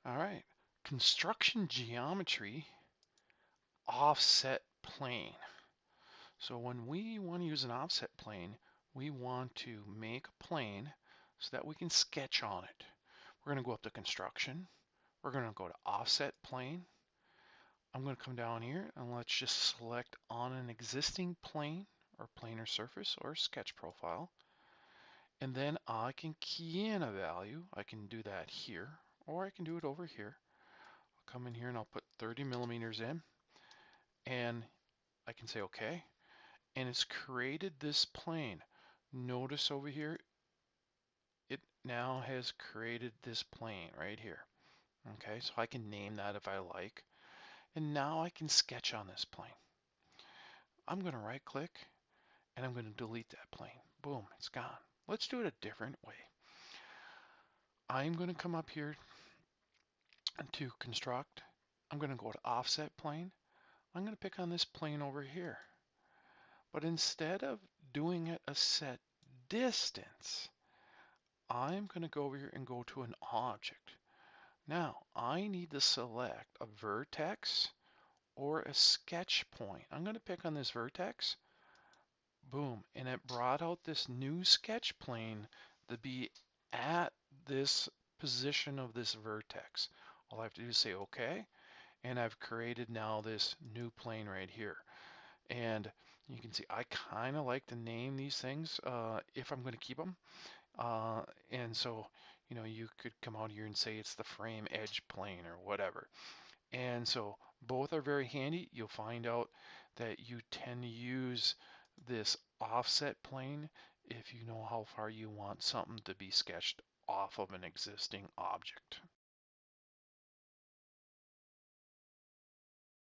All right, construction geometry offset plane. So when we want to use an offset plane, we want to make a plane so that we can sketch on it. We're going to go up to construction. We're going to go to offset plane. I'm going to come down here and let's just select on an existing plane or planar surface or sketch profile. And then I can key in a value. I can do that here, or I can do it over here. I'll come in here and I'll put 30 millimeters in, and I can say OK. And it's created this plane. Notice over here, it now has created this plane right here. Okay, so I can name that if I like. And now I can sketch on this plane. I'm going to right click and I'm going to delete that plane. Boom, it's gone. Let's do it a different way. I'm going to come up here to construct. I'm going to go to offset plane. I'm going to pick on this plane over here. But instead of doing it a set distance, I'm going to go over here and go to an object. Now, I need to select a vertex or a sketch point. I'm going to pick on this vertex. Boom, and it brought out this new sketch plane to be at this position of this vertex. All I have to do is say OK, and I've created now this new plane right here. And you can see I kind of like to name these things if I'm going to keep them. And so, you could come out here and say it's the frame edge plane or whatever. And so both are very handy. You'll find out that you tend to use this offset plane if you know how far you want something to be sketched off of an existing object.